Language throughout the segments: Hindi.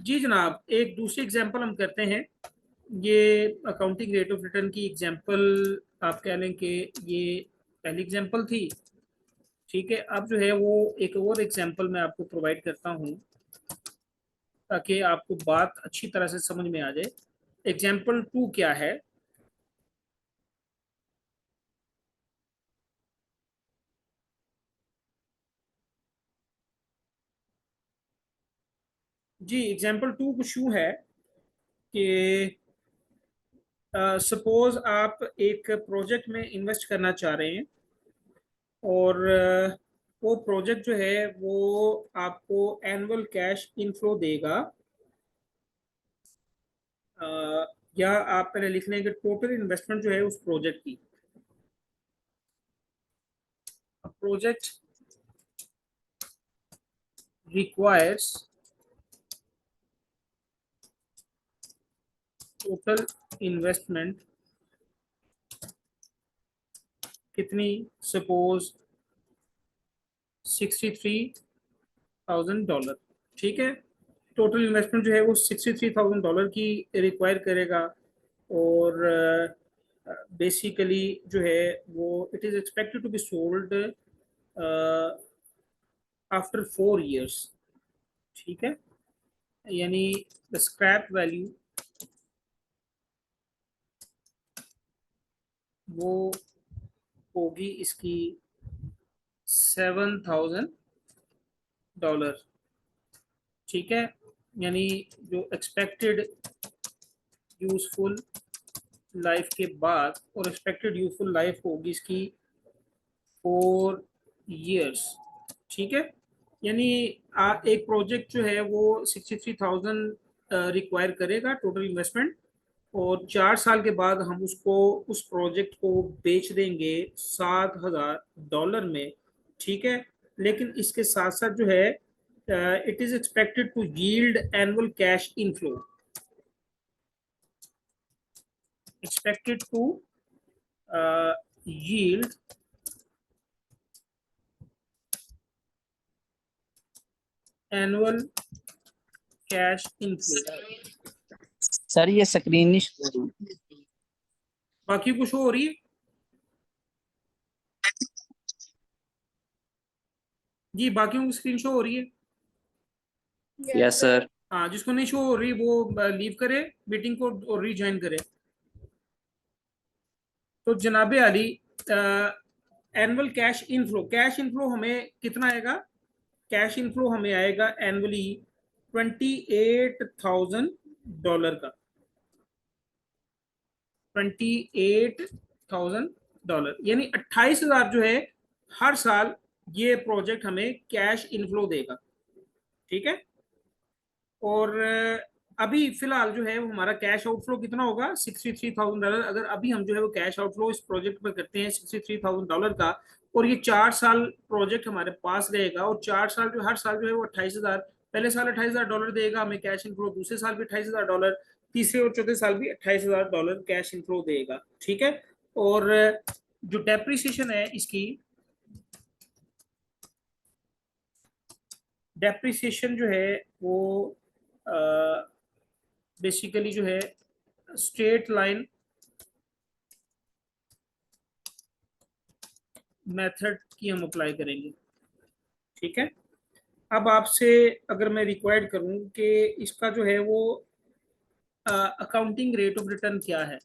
जी जनाब, एक दूसरी एग्जांपल हम करते हैं। ये अकाउंटिंग रेट ऑफ रिटर्न की एग्जांपल, आप कह लें कि ये पहली एग्जांपल थी। ठीक है, अब जो है वो एक और एग्जांपल मैं आपको प्रोवाइड करता हूँ ताकि आपको बात अच्छी तरह से समझ में आ जाए। एग्जांपल टू क्या है? जी, एग्जांपल टू कुछ यूँ है कि सपोज आप एक प्रोजेक्ट में इन्वेस्ट करना चाह रहे हैं और वो प्रोजेक्ट जो है वो आपको एनुअल कैश इनफ्लो देगा। अ, या आप पहले लिख लें कि टोटल इन्वेस्टमेंट जो है उस प्रोजेक्ट की, प्रोजेक्ट रिक्वायर्स टोटल इन्वेस्टमेंट कितनी? सपोज $63,000। ठीक है, टोटल इन्वेस्टमेंट जो है वो $63,000 की रिक्वायर करेगा। और बेसिकली जो है वो it is expected to be sold after 4 years। ठीक है, यानी द स्क्रैप वैल्यू वो होगी इसकी $7,000। ठीक है, यानी जो एक्सपेक्टेड यूजफुल लाइफ के बाद, और एक्सपेक्टेड यूजफुल लाइफ होगी इसकी 4 years। ठीक है, यानी एक प्रोजेक्ट जो है वो 63,000 रिक्वायर करेगा टोटल इन्वेस्टमेंट, और 4 साल के बाद हम उसको उस प्रोजेक्ट को बेच देंगे $7,000 में। ठीक है, लेकिन इसके साथ साथ जो है it is expected to yield annual cash inflow, expected to yield annual cash inflow। Sir ये स्क्रीन नहीं शो हो रही। बाकी कुछ हो रही है? जी, बाकियों की स्क्रीन शो हो रही है? Yes sir. हाँ, जिसको नहीं शो हो रही वो लीव करे मीटिंग को और रीज्वाइन करे। तो जनाबे अली, एनुअल कैश इनफ्लो हमें कितना आएगा? कैश इनफ्लो हमें आएगा एनुअली $28,000 का। $28,000 यानी 28,000 जो है हर साल ये प्रोजेक्ट हमें कैश इनफ्लो देगा। ठीक है, और अभी फिलहाल जो है वो हमारा कैश आउटफ्लो कितना होगा? $63,000। अगर अभी हम जो है वो कैश आउटफ्लो इस प्रोजेक्ट पर करते हैं $63,000 का, और ये 4 साल प्रोजेक्ट हमारे पास रहेगा, और 4 साल जो हर साल जो है वो 28,000, पहले साल $28,000 देगा हमें कैश इनफ्लो, दूसरे साल भी $28,000, तीसरे और चौथे साल भी $28,000 कैश इनफ्लो देगा। ठीक है, और जो डेप्रिसिएशन है इसकी, डेप्रिसिएशन जो है वो बेसिकली जो है स्ट्रेट लाइन मेथड की हम अप्लाई करेंगे। ठीक है, अब आपसे अगर मैं रिक्वायर्ड करूं कि इसका जो है वो अकाउंटिंग रेट ऑफ रिटर्न क्या है,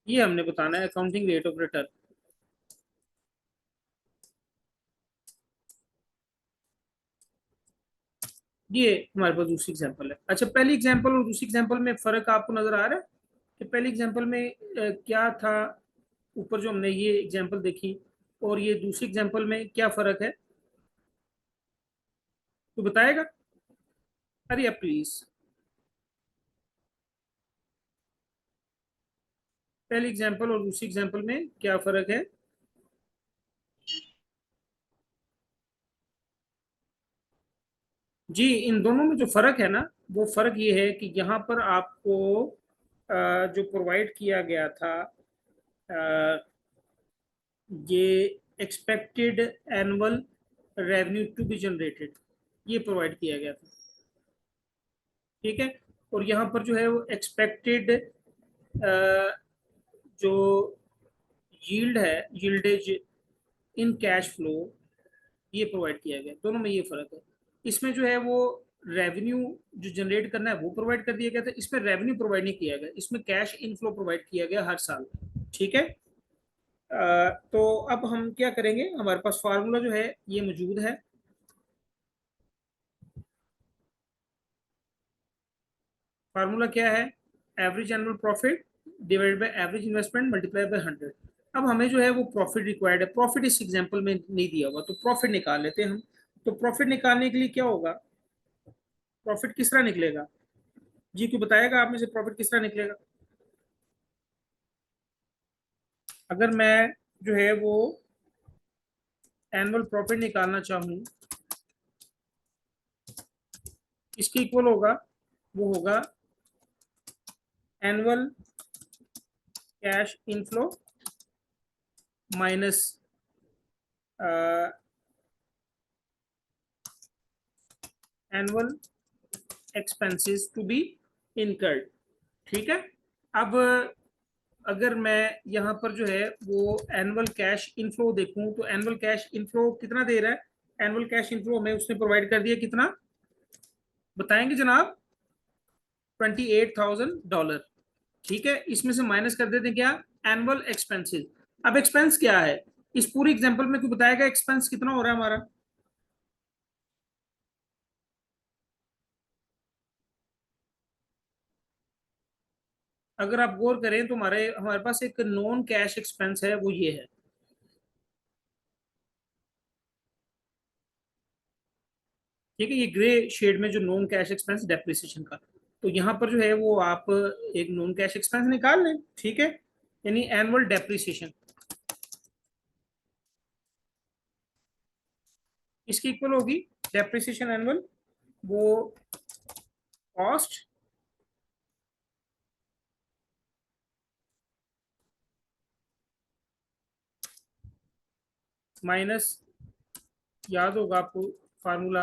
ये हमने बताना है। अकाउंटिंग रेट ऑफ रिटर्न, ये हमारे पास दूसरी एग्जांपल है। अच्छा, पहली एग्जांपल और दूसरी एग्जांपल में फर्क आपको नजर आ रहा है कि पहली एग्जांपल में क्या था? ऊपर जो हमने ये एग्जांपल देखी, और ये दूसरी एग्जांपल में क्या फर्क है? तो बताएगा? अरे प्लीज, पहली एग्जांपल और दूसरी एग्जांपल में क्या फर्क है? जी, इन दोनों में जो फर्क है ना, वो फर्क ये है कि यहाँ पर आपको जो प्रोवाइड किया गया था, ये expected annual revenue to be generated, ये प्रोवाइड किया गया था। ठीक है, और यहाँ पर जो है वो एक्सपेक्टेड जो यील्ड है, यील्डेज इन कैश फ्लो, ये प्रोवाइड किया गया। दोनों में ये फर्क है। इसमें जो है वो रेवेन्यू जो जनरेट करना है वो प्रोवाइड कर दिया गया था, इसमें रेवेन्यू प्रोवाइड नहीं किया गया, इसमें कैश इनफ्लो प्रोवाइड किया गया हर साल। ठीक है, तो अब हम क्या करेंगे, हमारे पास फार्मूला जो है ये मौजूद है। फार्मूला क्या है, average annual profit divided by average investment multiply by 100। अब हमें जो है वो प्रॉफिट रिक्वायर्ड है, प्रॉफिट इस एग्जांपल में नहीं दिया हुआ, तो प्रॉफिट निकाल लेते हैं हम। तो प्रॉफिट निकालने के लिए क्या होगा, प्रॉफिट किस तरह निकलेगा, जी क्यों बताएगा आप में से, प्रॉफिट किस तरह निकलेगा? अगर मैं जो है वो एनुअल प्रॉफिट निकालना चाहूँ, इसके इक्वल होगा, वो होगा annual cash inflow minus annual expenses to be incurred. ठीक है, अब अगर मैं यहाँ पर जो है वो एनुअल कैश इनफ्लो देखूं, तो एनुअल कैश इनफ्लो कितना दे रहा है, एनुअल कैश इनफ्लो हमें उसने प्रोवाइड कर दिया कितना, बताएंगे जनाब, $28,000। ठीक है, इसमें से माइनस कर देते हैं क्या, एनुअल एक्सपेंसेस। अब एक्सपेंस क्या है, इस पूरी एग्जांपल में कोई बताएगा एक्सपेंस कितना हो रहा है हमारा? अगर आप गौर करें तो हमारे हमारे पास एक नॉन कैश एक्सपेंस है, वो ये है। ठीक है, ये ग्रे शेड में जो नॉन कैश एक्सपेंस डेप्रिसिएशन का, तो यहाँ पर जो है वो आप एक नॉन कैश एक्सपेंस निकाल लें। ठीक है, यानी एनुअल डेप्रिसिएशन इसकी इक्वल होगी, डेप्रिसिएशन एनुअल, वो कॉस्ट माइनस, याद होगा आपको फार्मूला,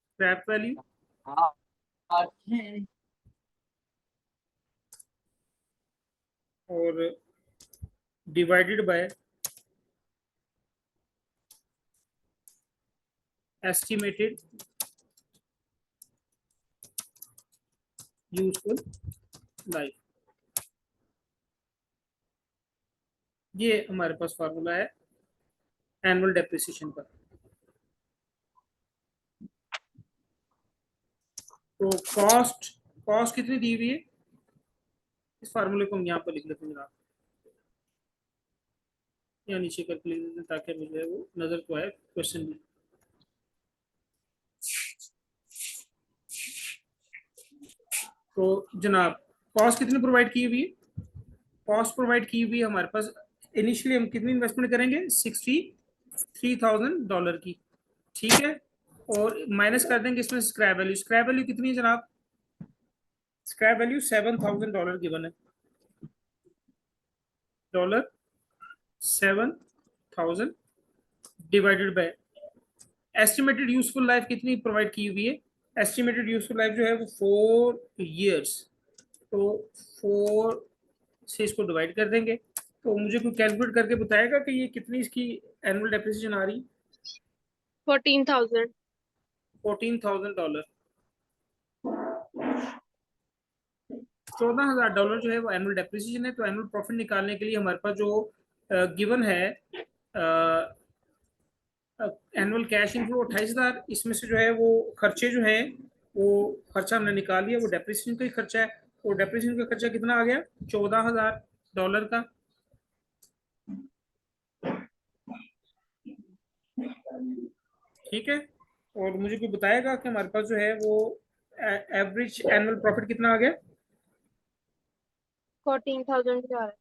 स्क्रैप वैल्यू और divided by estimated useful life. ये हमारे पास फार्मूला है एनुअल डेप्रिसिएशन का। तो कॉस्ट, कॉस्ट कितनी दी हुई है, इस फार्मूले को हम यहाँ पर लिख लेते हैं जनाब, यहाँ नीचे करके लिख देते हैं ताकि मुझे वो नजर तो आए क्वेश्चन में। तो जनाब कॉस्ट कितनी प्रोवाइड की हुई है, कॉस्ट प्रोवाइड की हुई है हमारे पास, इनिशियली हम कितनी इन्वेस्टमेंट करेंगे, $63,000 की। ठीक है, और माइनस कर देंगे इसमें स्क्रैप वैल्यू, स्क्रैप वैल्यू कितनी है जनाब, स्क्रैप वैल्यू $7,000 गिवन है, $7,000 divided by estimated useful life कितनी प्रोवाइड की हुई है, एस्टिमेटेड यूजफुल लाइफ जो है वो 4 years, तो 4 से इसको डिवाइड कर देंगे। तो मुझे कोई कैलकुलेट करके बताएगा कि ये कितनी इसकी एनुअल डेप्रिसिएशन आ रही, 14,000। $14,000, $14,000 जो है वो एनुअल डेप्रिसिएशन है। तो एनुअल प्रॉफिट निकालने के लिए हमारे पास जो गिवन है एनुअल कैश इनफ्लो 28,000, इसमें से जो है वो खर्चे जो है वो खर्चा हमने निकाल लिया, वो डेप्रिसिएशन का ही खर्चा है। और डेप्रिसिएशन का खर्चा कितना आ गया, $14,000 का। ठीक है, और मुझे कोई बताएगा कि हमारे पास जो है वो एवरेज एनुअल प्रॉफिट कितना आ गया, 14,000 जा रहा है।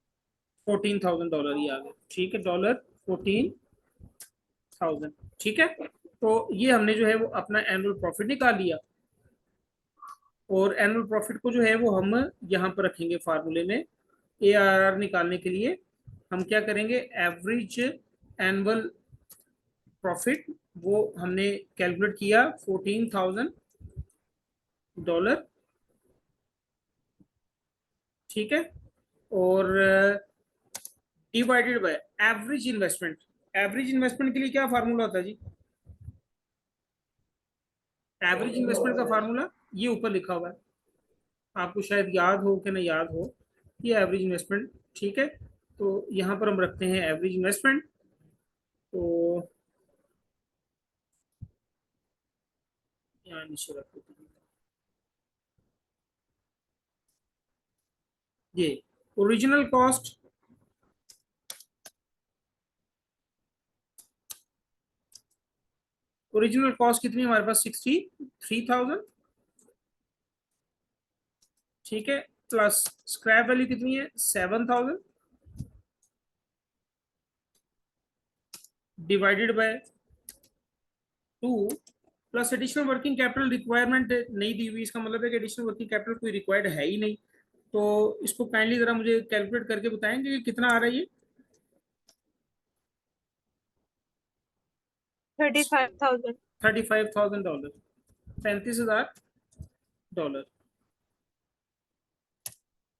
$14,000 ही आ गया। ठीक है, $14,000। ठीक है, तो ये हमने जो है वो अपना एनुअल प्रॉफिट निकाल लिया, और एनुअल प्रॉफिट को जो है वो हम यहाँ पर रखेंगे फार्मूले में, ARR निकालने के लिए हम क्या करेंगे, एवरेज एनुअल प्रॉफिट वो हमने कैलकुलेट किया $14,000, ठीक है, और divided by average investment. Average investment के लिए क्या फार्मूला होता है जी? एवरेज इन्वेस्टमेंट का फार्मूला ये ऊपर लिखा हुआ है, आपको शायद याद हो कि नहीं याद हो, ये एवरेज इन्वेस्टमेंट, ठीक है। तो यहाँ पर हम रखते हैं एवरेज इन्वेस्टमेंट, तो यहाँ नीचे रख देते हैं ये ओरिजिनल कॉस्ट, ओरिजिनल कॉस्ट कितनी है हमारे पास, 63,000, ठीक है, प्लस स्क्रैप वैल्यू कितनी है, 7,000, divided by 2, plus additional working capital requirement नहीं दी हुई, इसका मतलब है कि एडिशनल वर्किंग कैपिटल कोई रिक्वायर्ड है ही नहीं। तो इसको काइंडली जरा मुझे कैलकुलेट करके बताएंगे कि कितना आ रहा है ये। 35,000। $35,000, $35,000।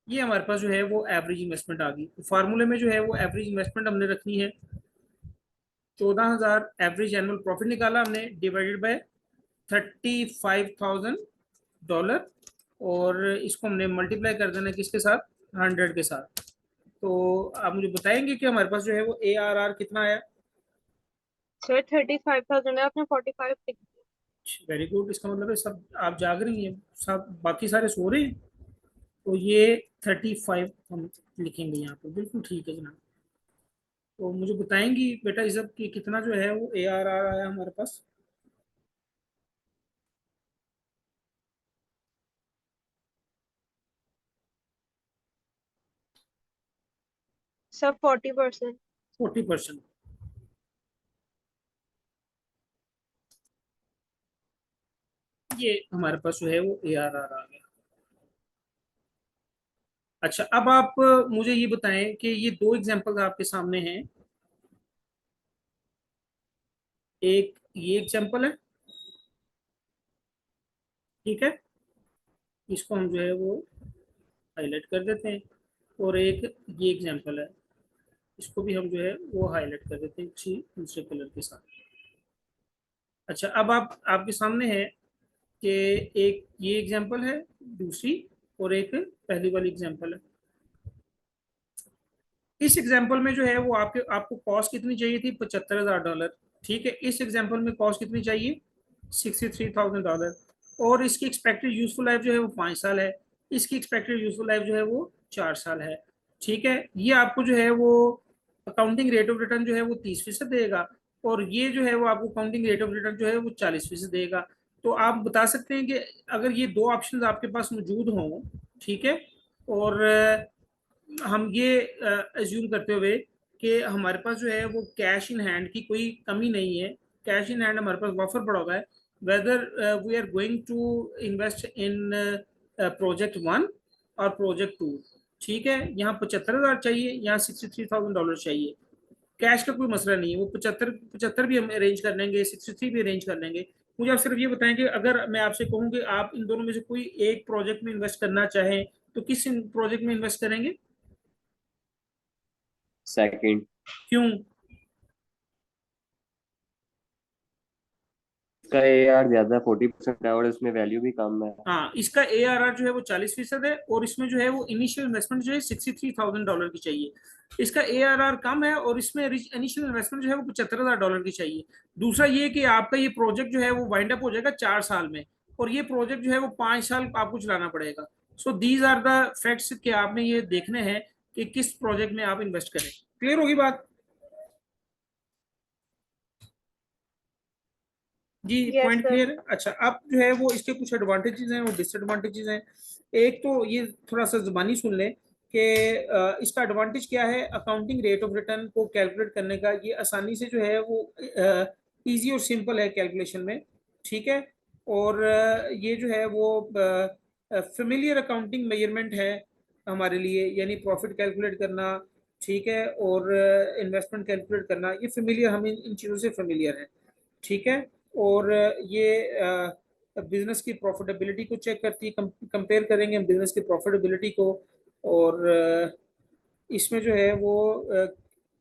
ये हमारे पास जो है वो एवरेज इन्वेस्टमेंट आ गई। फार्मूले में जो है वो एवरेज इन्वेस्टमेंट हमने रखनी है 14,000, एवरेज एनुअल प्रॉफिट निकाला हमने, डिवाइडेड बाय $35,000, और इसको हमने मल्टीप्लाई कर देना किसके साथ, 100 के साथ। तो आप मुझे बताएंगे कि हमारे पास जो है वो ARR कितना आया। सर 35,000 है, आपने 45 लिख दिया। वेरी गुड, इसका मतलब है सब आप जाग रही हैं, सब बाकी सारे सो रहे हैं। तो ये 35 हम लिखेंगे यहाँ पर, बिल्कुल ठीक है जनाब। तो मुझे बताएंगी बेटा इस सब की कितना जो है वो ARR आया हमारे पास। सब 40%। 40%। ये हमारे पास जो है वो ARR आ गया। अच्छा, अब आप मुझे ये बताएं कि ये दो एग्जांपल आपके सामने हैं, एक ये एग्जांपल है, ठीक है, इसको हम जो है वो हाईलाइट कर देते हैं, और एक ये एग्जांपल है, इसको भी हम जो है वो हाईलाइट कर देते हैं किसी दूसरे कलर के साथ। अच्छा, अब आप आपके सामने है कि एक ये एग्जांपल है दूसरी, और एक पहली वाली एग्जांपल है। इस एग्जांपल में जो है वो आपको कॉस्ट कितनी चाहिए थी, $75,000, ठीक है। इस एग्जांपल में कॉस्ट कितनी चाहिए, $63,000, और इसकी एक्सपेक्टेड यूजफुल लाइफ जो है वो 5 साल है, इसकी एक्सपेक्टेड यूजफुल लाइफ जो है वो 4 साल है, ठीक है। ये आपको जो है वो अकाउंटिंग रेट ऑफ रिटर्न जो है वो 30% देगा, और ये जो है वो आपको अकाउंटिंग रेट ऑफ रिटर्न जो है वो 40% देगा। तो आप बता सकते हैं कि अगर ये दो ऑप्शन आपके पास मौजूद हों, ठीक है, और हम ये एज्यूम करते हुए कि हमारे पास जो है वो कैश इन हैंड की कोई कमी नहीं है, कैश इन हैंड हमारे पास बफर पड़ा हुआ है, whether we are going to invest in project 1 और प्रोजेक्ट 2, ठीक है। यहाँ 75,000 चाहिए, यहाँ $63,000 चाहिए, कैश का कोई मसला नहीं है, वो 75 भी हम अरेंज कर लेंगे, 63 भी अरेंज कर लेंगे। मुझे आप सिर्फ ये बताएं कि अगर मैं आपसे कहूँ कि आप इन दोनों में से कोई एक प्रोजेक्ट में इन्वेस्ट करना चाहें तो किस प्रोजेक्ट में इन्वेस्ट करेंगे, सेकंड। क्यों? इसका AR ज्यादा 40% है और इसमें वैल्यू भी कम है। हाँ, इसका ARR जो है वो 40% है, और इसमें जो है वो इनिशियल इन्वेस्टमेंट जो है $63,000 की चाहिए। इसका ARR कम है और इसमें इनिशियल इन्वेस्टमेंट जो है वो $75,000 की चाहिए। दूसरा ये कि आपका ये प्रोजेक्ट जो है वो वाइंड अप हो जाएगा 4 साल में, और ये प्रोजेक्ट जो है वो 5 साल आपको चलाना पड़ेगा। So these are the facts कि आपने ये देखने हैं कि किस प्रोजेक्ट में आप इन्वेस्ट करें। क्लियर होगी बात जी, यस पॉइंट सर। क्लियर है। अच्छा, अब जो है वो इसके कुछ एडवांटेजेस हैं और डिसएडवांटेजेस हैं। एक तो ये थोड़ा सा जुबानी सुन लें कि इसका एडवांटेज क्या है, अकाउंटिंग रेट ऑफ रिटर्न को कैलकुलेट करने का ये आसानी से जो है वो इजी और सिंपल है कैलकुलेशन में, ठीक है। और ये जो है वो फेमिलियर अकाउंटिंग मेजरमेंट है हमारे लिए, यानी प्रॉफिट कैलकुलेट करना, ठीक है, और इन्वेस्टमेंट कैलकुलेट करना, ये फेमिलियर, हम इन चीज़ों से फेमिलियर हैं। ठीक है, और ये बिजनेस की प्रॉफिटेबिलिटी को चेक करती है, कंपेयर करेंगे हम बिजनेस की प्रॉफिटेबिलिटी को। और इसमें जो है वो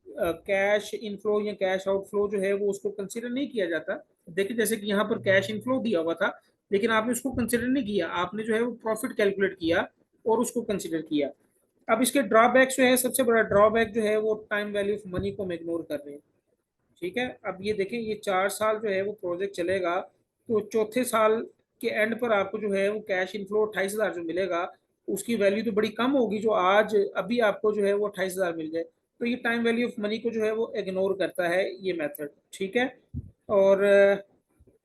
कैश इनफ्लो या कैश आउटफ्लो जो है वो उसको कंसिडर नहीं किया जाता। देखिए जैसे कि यहाँ पर कैश इनफ्लो दिया हुआ था, लेकिन आपने उसको कंसिडर नहीं किया, आपने जो है वो प्रॉफिट कैलकुलेट किया और उसको कंसिडर किया। अब इसके ड्रॉबैक्स जो है, सबसे बड़ा ड्रॉबैक जो है वो टाइम वैल्यू ऑफ मनी को हम इग्नोर कर रहे हैं। ठीक है, अब ये देखें, ये 4 साल जो है वो प्रोजेक्ट चलेगा, तो चौथे साल के एंड पर आपको जो है वो कैश इनफ्लो 28,000 जो मिलेगा, उसकी वैल्यू तो बड़ी कम होगी जो आज अभी आपको जो है वो 28,000 मिल जाए। तो ये टाइम वैल्यू ऑफ मनी को जो है वो इग्नोर करता है ये मेथड। ठीक है, और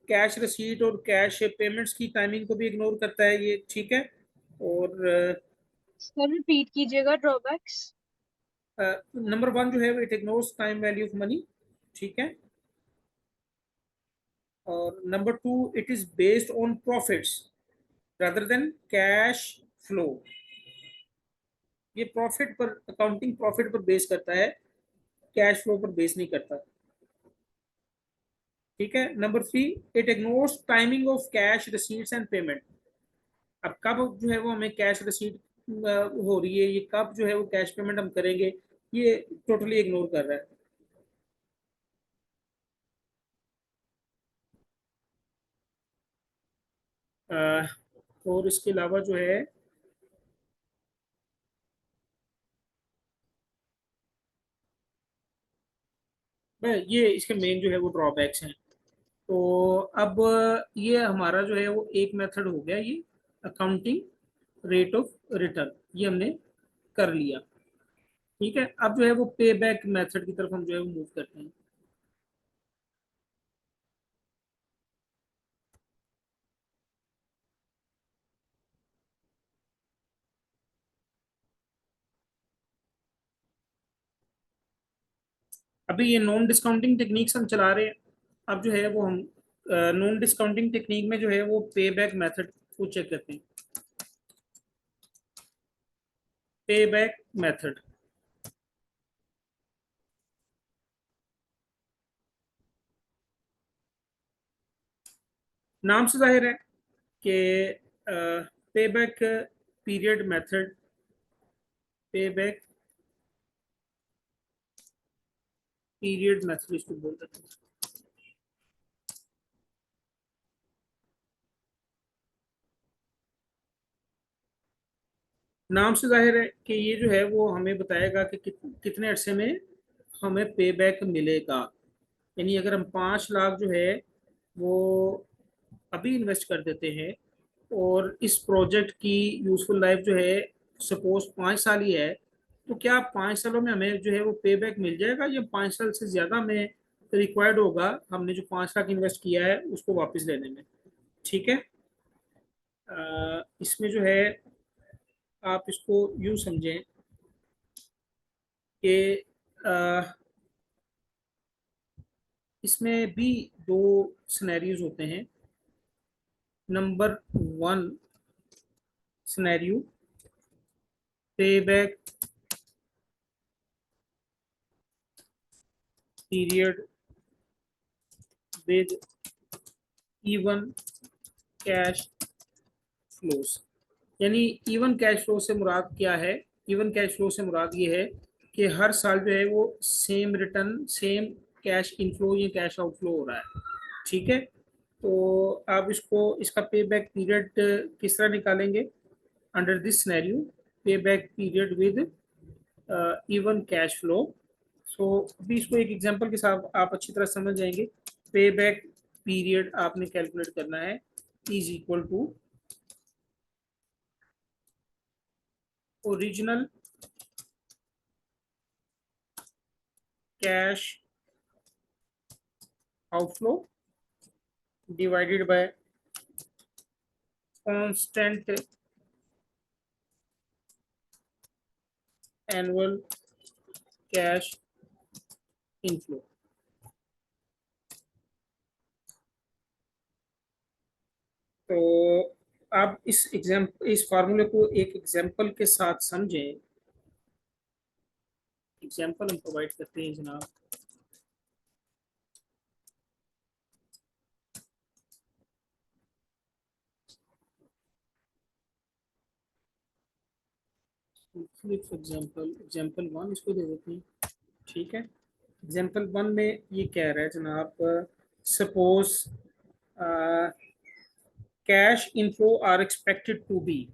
कैश रिसीट और कैश पेमेंट्स की टाइमिंग को भी इग्नोर करता है ये। ठीक है, और सर रिपीट कीजिएगा ड्रॉबैक्स। नंबर वन जो है it ignores time value of money. ठीक है, और number two, it is based on profits rather than cash flow. ये प्रॉफिट पर, अकाउंटिंग प्रॉफिट पर बेस करता है, कैश फ्लो पर बेस नहीं करता। ठीक है, number three, it ignores timing of cash receipts and payment. अब कब जो है वो हमें कैश रिसीट हो रही है, ये कब जो है वो कैश पेमेंट हम करेंगे, ये टोटली इग्नोर कर रहा है। और इसके अलावा जो है ये इसके मेन जो है वो ड्रॉबैक्स हैं। तो अब ये हमारा जो है वो एक मेथड हो गया, ये अकाउंटिंग रेट ऑफ रिटर्न, ये हमने कर लिया। ठीक है, अब जो है वो पे बैक मेथड की तरफ हम जो है वो मूव करते हैं। अभी ये नॉन डिस्काउंटिंग टेक्निक्स हम चला रहे हैं। अब जो है वो हम नॉन डिस्काउंटिंग टेक्निक में जो है वो पे बैक मेथड को चेक करते हैं। पे बैक मेथड, नाम से जाहिर है कि पे बैक पीरियड मेथड, पे बैक पीरियड मेथड इसको बोल देते हैं। नाम से जाहिर है कि ये जो है वो हमें बताएगा कि कितने अरसे में हमें पे बैक मिलेगा। यानी अगर हम 5 लाख जो है वो अभी इन्वेस्ट कर देते हैं, और इस प्रोजेक्ट की यूजफुल लाइफ जो है सपोज 5 साल ही है, तो क्या 5 सालों में हमें जो है वो पे बैक मिल जाएगा, या 5 साल से ज़्यादा में रिक्वायर्ड होगा हमने जो 5 लाख इन्वेस्ट किया है उसको वापस लेने में। ठीक है, इसमें जो है आप इसको यूँ समझें कि इसमें भी दो सिनेरियोज होते हैं। Number one scenario, pay back period with even cash flows. यानी इवन कैश फ्लो से मुराद क्या है? इवन कैश फ्लो से मुराद ये है कि हर साल जो है वो same return, same cash inflow या कैश आउटफ्लो हो रहा है। ठीक है, तो आप इसको, इसका पे बैक पीरियड किस तरह निकालेंगे? Under this scenario, pay back period with even cash flow. So अभी इसको एक एग्जांपल के साथ आप अच्छी तरह समझ जाएंगे। पे बैक पीरियड आपने कैलकुलेट करना है, is equal to original cash outflow divided by constant annual cash inflow. तो आप इस फार्मूले को एक एग्जांपल के साथ समझें। एग्जांपल हम प्रोवाइड करते हैं जनाब। एग्जांपल 1 इसको दे देते हैं, ठीक है। एग्जांपल 1 में ये कह रहा है जनाब, suppose cash inflow are expected to be,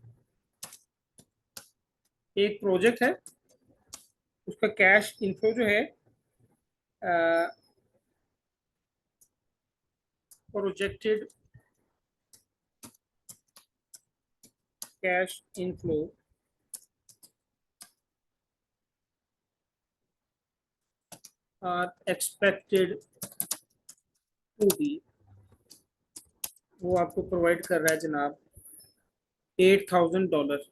एक प्रोजेक्ट है, उसका कैश इनफ्लो जो है projected cash inflow are expected to be, वो आपको प्रोवाइड कर रहा है जनाब $8,000।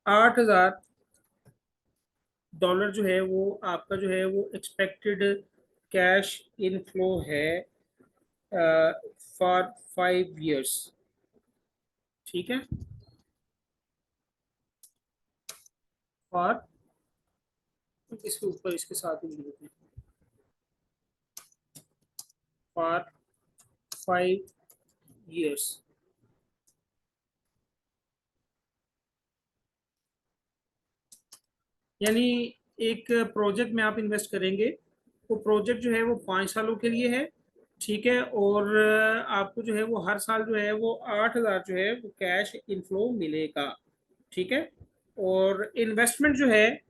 $8,000 जो है वो आपका जो है वो एक्सपेक्टेड कैश इनफ्लो है फॉर 5 years, ठीक है। फॉर, इसके ऊपर इसके साथ ही लिख देते हैं, फॉर 5 years। यानी एक प्रोजेक्ट में आप इन्वेस्ट करेंगे, वो प्रोजेक्ट जो है वो 5 सालों के लिए है, ठीक है। और आपको जो है वो हर साल जो है वो 8,000 जो है वो कैश इनफ्लो मिलेगा, ठीक है। और इन्वेस्टमेंट जो है,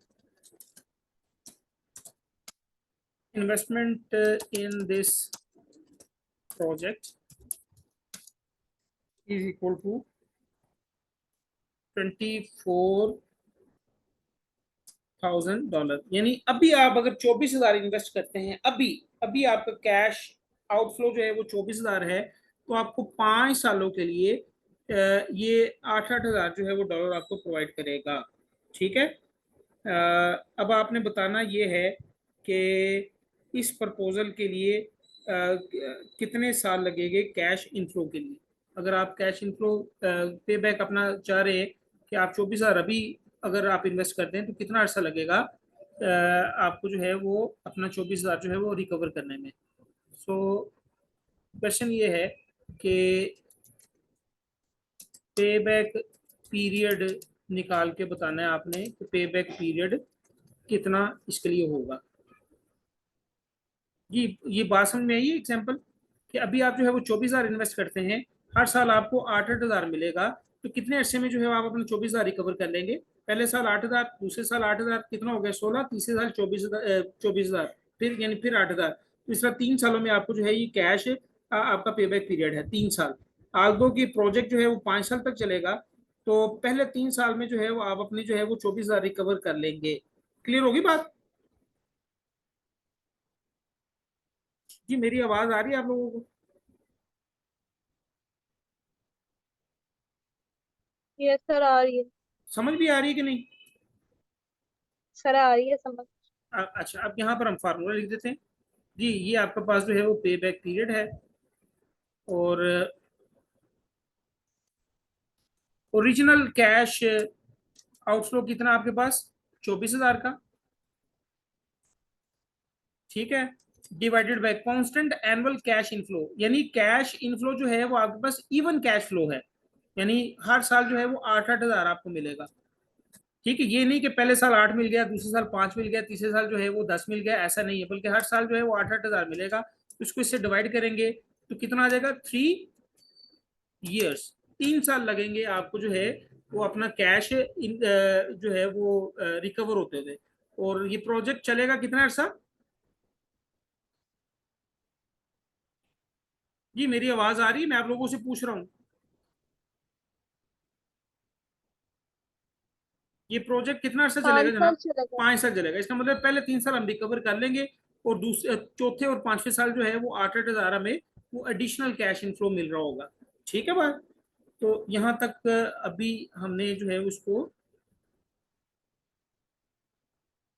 investment in this project is equal to $24,000। यानी अभी आप अगर 24,000 इन्वेस्ट करते हैं, अभी अभी आपका कैश आउटफ्लो जो है वो 24,000 है, तो आपको 5 सालों के लिए ये 8,000 जो है वो डॉलर आपको प्रोवाइड करेगा, ठीक है। अब आपने बताना ये है कि इस प्रपोजल के लिए कितने साल लगेंगे कैश इनफ्लो के लिए। अगर आप कैश इनफ्लो पे बैक अपना चाह रहे हैं कि आप 24,000 अभी अगर आप इन्वेस्ट करते हैं तो कितना अर्सा लगेगा आपको जो है वो अपना 24,000 जो है वो रिकवर करने में। सो क्वेश्चन ये है कि पे बैक पीरियड निकाल के बताना है आपने कि पे बैक पीरियड कितना इसके लिए होगा। ये बात समझ में आई है एग्जाम्पल, कि अभी आप जो है वो 24,000 इन्वेस्ट करते हैं, हर साल आपको 8,000 मिलेगा, तो कितने अर्से में जो है आप अपने 24,000 रिकवर कर लेंगे। पहले साल 8,000, दूसरे साल 8,000, कितना हो गया 16, तीसरे साल 24,000, फिर यानी फिर 8,000, तो इस तरह 3 सालों में आपको जो है ये कैश आपका पे बैक पीरियड है 3 साल। आल्दो की प्रोजेक्ट जो है वो 5 साल तक चलेगा, तो पहले 3 साल में जो है वो आप अपने जो है वो 24,000 रिकवर कर लेंगे। क्लियर होगी बात? जी मेरी आवाज आ रही है आप लोगों को? यस सर, आ रही है। समझ भी आ रही है कि नहीं? सर आ रही है समझ। अच्छा, अब यहाँ पर हम फार्मूला लिख देते हैं। जी ये आपके पास जो है वो पे बैक पीरियड है, और ओरिजिनल कैश आउटफ्लो कितना आपके पास 24,000 का, ठीक है, divided by constant annual cash inflow. यानी कैश इनफ्लो जो है वो आपके पास इवन कैश फ्लो है, यानी हर साल जो है वो 8,000 आपको मिलेगा, ठीक है। ये नहीं कि पहले साल 8 मिल गया, दूसरे साल 5 मिल गया, तीसरे साल जो है वो 10 मिल गया, ऐसा नहीं है, बल्कि हर साल जो है वो 8,000 मिलेगा। तो इसको इससे डिवाइड करेंगे तो कितना आ जाएगा 3 years, 3 साल लगेंगे आपको जो है वो अपना कैश जो है वो रिकवर होते हुए। और ये प्रोजेक्ट चलेगा कितना अर्सा? जी मेरी आवाज आ रही है? मैं आप लोगों से पूछ रहा हूँ, ये प्रोजेक्ट कितना अर्सा चलेगा 5 साल जनाब? चलेगा। 5 साल चलेगा। इसका मतलब पहले 3 साल हम रिकवर कर लेंगे, और दूसरे चौथे और पांचवें साल जो है वो 8,000 में वो एडिशनल कैश इनफ्लो मिल रहा होगा, ठीक है बात। तो यहाँ तक अभी हमने जो है उसको